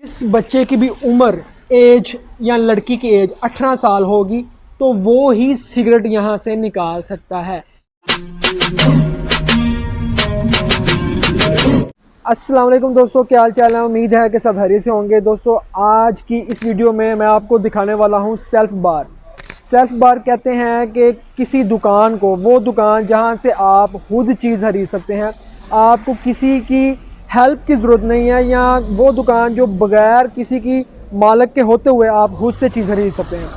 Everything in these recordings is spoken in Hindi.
इस बच्चे की भी उम्र एज या लड़की की एज 18 साल होगी तो वो ही सिगरेट यहाँ से निकाल सकता है। अस्सलाम वालेकुम दोस्तों, क्या हाल चाल है। उम्मीद है कि सब खैरियत से होंगे। दोस्तों आज की इस वीडियो में मैं आपको दिखाने वाला हूँ सेल्फ़ बार। सेल्फ़ बार कहते हैं कि किसी दुकान को, वो दुकान जहाँ से आप खुद चीज़ खरीद सकते हैं, आपको किसी की हेल्प की ज़रूरत नहीं है, या वो दुकान जो बग़ैर किसी की मालिक के होते हुए आप खुद से चीज़ खरीद सकते हैं।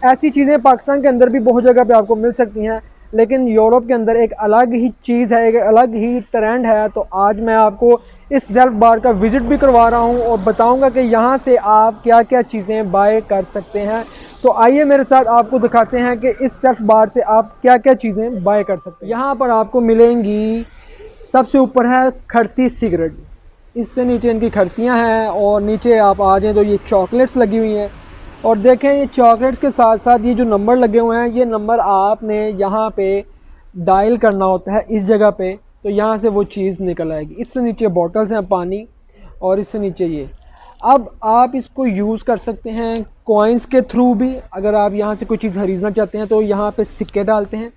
ऐसी चीज़ें पाकिस्तान के अंदर भी बहुत जगह पे आपको मिल सकती हैं, लेकिन यूरोप के अंदर एक अलग ही चीज़ है, एक अलग ही ट्रेंड है। तो आज मैं आपको इस सेल्फ़ बार का विज़िट भी करवा रहा हूँ और बताऊँगा कि यहाँ से आप क्या क्या चीज़ें बाय कर सकते हैं। तो आइए मेरे साथ आपको दिखाते हैं कि इस सेल्फ़ बार से आप क्या क्या चीज़ें बाय कर सकते हैं। यहाँ पर आपको मिलेंगी, सबसे ऊपर है खड़ती सिगरेट, इससे नीचे इनकी खड़तियाँ हैं, और नीचे आप आ जाएँ तो ये चॉकलेट्स लगी हुई हैं। और देखें ये चॉकलेट्स के साथ साथ ये जो नंबर लगे हुए हैं, ये नंबर आपने यहाँ पे डायल करना होता है इस जगह पे, तो यहाँ से वो चीज़ निकल आएगी। इससे नीचे बॉटल्स हैं पानी, और इससे नीचे ये। अब आप इसको यूज़ कर सकते हैं कॉइन्स के थ्रू भी। अगर आप यहाँ से कोई चीज़ ख़रीदना चाहते हैं तो यहाँ पे सिक्के डालते हैं,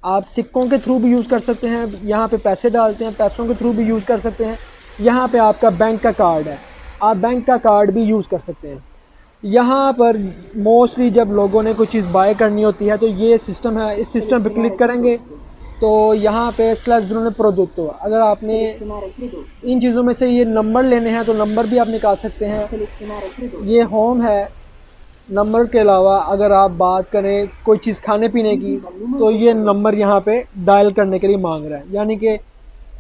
आप सिक्कों के थ्रू भी यूज़ कर सकते हैं। यहाँ पे पैसे डालते हैं, पैसों के थ्रू भी यूज़ कर सकते हैं। यहाँ पे आपका बैंक का कार्ड है, आप बैंक का कार्ड भी यूज़ कर सकते हैं। यहाँ पर मोस्टली जब लोगों ने कोई चीज़ बाय करनी होती है तो ये सिस्टम है, इस सिस्टम पे क्लिक करेंगे तो यहाँ पे स्लैश ड्रोन प्रोडक्ट, अगर आपने इन चीज़ों में से ये नंबर लेने हैं तो नंबर भी आप निकाल सकते हैं। ये होम है। नंबर के अलावा अगर आप बात करें कोई चीज़ खाने पीने की, तो ये नंबर यहाँ पे डायल करने के लिए मांग रहा है। यानी कि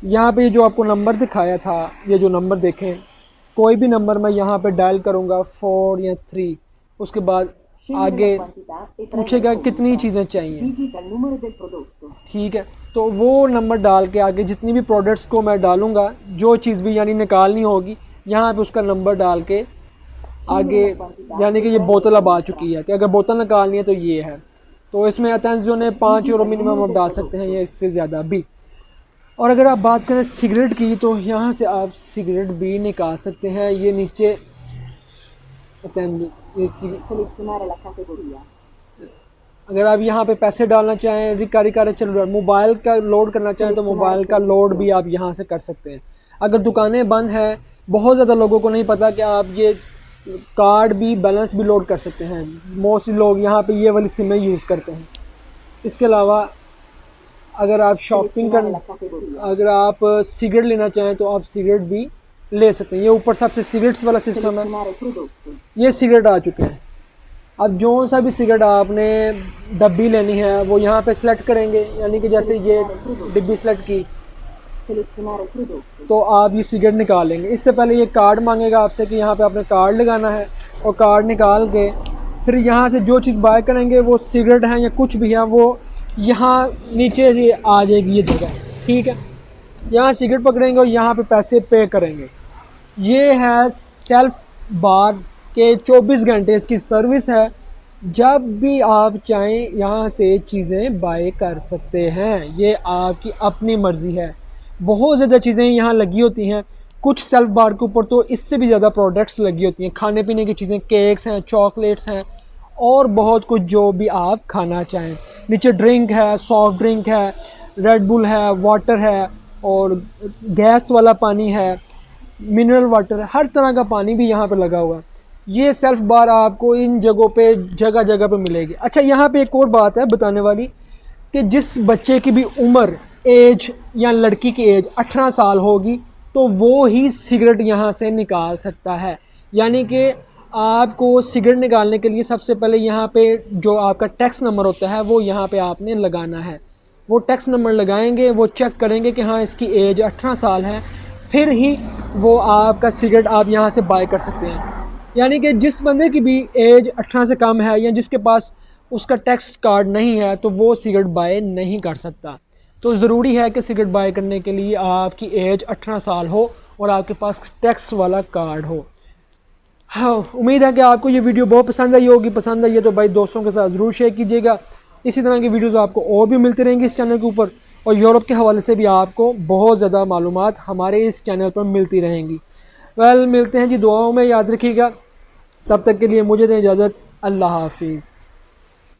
यहाँ पे जो आपको नंबर दिखाया था, ये जो नंबर देखें, कोई भी नंबर मैं यहाँ पे डायल करूँगा 4 या 3, उसके बाद आगे पूछेगा कितनी चीज़ें चाहिए, ठीक है। तो वो नंबर डाल के आगे जितनी भी प्रोडक्ट्स को मैं डालूँगा, जो चीज़ भी यानी निकालनी होगी, यहाँ पे उसका नंबर डाल के आगे, यानी कि ये बोतल अब आ चुकी है कि अगर बोतल निकालनी है तो ये है। तो इसमें अटेंजो ने 5 यूरो मिनिमम आप डाल सकते हैं, या इससे ज़्यादा भी। और अगर आप बात करें सिगरेट की, तो यहाँ से आप सिगरेट भी निकाल सकते हैं। ये नीचे अगर आप यहाँ पे पैसे डालना चाहें, रिका चल रहा है, मोबाइल का लोड करना चाहें तो मोबाइल का लोड भी आप यहाँ से कर सकते हैं। अगर दुकानें बंद हैं, बहुत ज़्यादा लोगों को नहीं पता कि आप ये कार्ड भी, बैलेंस भी लोड कर सकते हैं। मोस्टली लोग यहाँ पे ये वाली सिमें यूज़ करते हैं। इसके अलावा अगर आप शॉपिंग अगर आप सिगरेट लेना चाहें तो आप सिगरेट भी ले सकते हैं। ये ऊपर सबसे सिगरेट्स वाला सिस्टम है। ये सिगरेट आ चुके हैं। अब जो सा भी सिगरेट आपने डब्बी लेनी है वो यहाँ पे सिलेक्ट करेंगे, यानी कि जैसे ये डिब्बी सिलेक्ट की तो आप ये सिगरेट निकाल लेंगे। इससे पहले ये कार्ड मांगेगा आपसे कि यहाँ पे आपने कार्ड लगाना है, और कार्ड निकाल के फिर यहाँ से जो चीज़ बाय करेंगे, वो सिगरेट है या कुछ भी है, वो यहाँ नीचे से आ जाएगी ये जगह, ठीक है। यहाँ सिगरेट पकड़ेंगे और यहाँ पे पैसे पे करेंगे। ये है सेल्फ़ बार के 24 घंटे इसकी सर्विस है। जब भी आप चाहें यहाँ से चीज़ें बाय कर सकते हैं, ये आपकी अपनी मर्ज़ी है। बहुत ज़्यादा चीज़ें यहाँ लगी होती हैं, कुछ सेल्फ़ बार के ऊपर तो इससे भी ज़्यादा प्रोडक्ट्स लगी होती हैं, खाने पीने की चीज़ें, केक्स हैं, चॉकलेट्स हैं, और बहुत कुछ जो भी आप खाना चाहें। नीचे ड्रिंक है, सॉफ्ट ड्रिंक है, रेड बुल है, वाटर है, और गैस वाला पानी है, मिनरल वाटर है, हर तरह का पानी भी यहाँ पे लगा हुआ है। ये सेल्फ़ बार आपको इन जगहों पे जगह जगह पे मिलेगी। अच्छा, यहाँ पे एक और बात है बताने वाली कि जिस बच्चे की भी उम्र, एज या लड़की की एज 18 साल होगी तो वो ही सिगरेट यहाँ से निकाल सकता है। यानी कि आपको सिगरेट निकालने के लिए सबसे पहले यहाँ पे जो आपका टैक्स नंबर होता है वो यहाँ पे आपने लगाना है। वो टैक्स नंबर लगाएंगे, वो चेक करेंगे कि हाँ इसकी एज 18 साल है, फिर ही वो आपका सिगरेट आप यहाँ से बाय कर सकते हैं। यानी कि जिस बंदे की भी एज 18 से कम है, या जिसके पास उसका टैक्स कार्ड नहीं है, तो वो सिगरेट बाय नहीं कर सकता। तो ज़रूरी है कि सिगरेट बाय करने के लिए आपकी एज 18 साल हो और आपके पास टैक्स वाला कार्ड हो। हाँ, उम्मीद है कि आपको ये वीडियो बहुत पसंद आई होगी। पसंद आई है तो भाई दोस्तों के साथ ज़रूर शेयर कीजिएगा। इसी तरह की वीडियोज़ आपको और भी मिलती रहेंगी इस चैनल के ऊपर, और यूरोप के हवाले से भी आपको बहुत ज़्यादा मालूमात हमारे इस चैनल पर मिलती रहेंगी। वेल मिलते हैं जी दुआओं में, याद रखिएगा। तब तक के लिए मुझे दें इजाज़त। अल्लाह हाफिज़।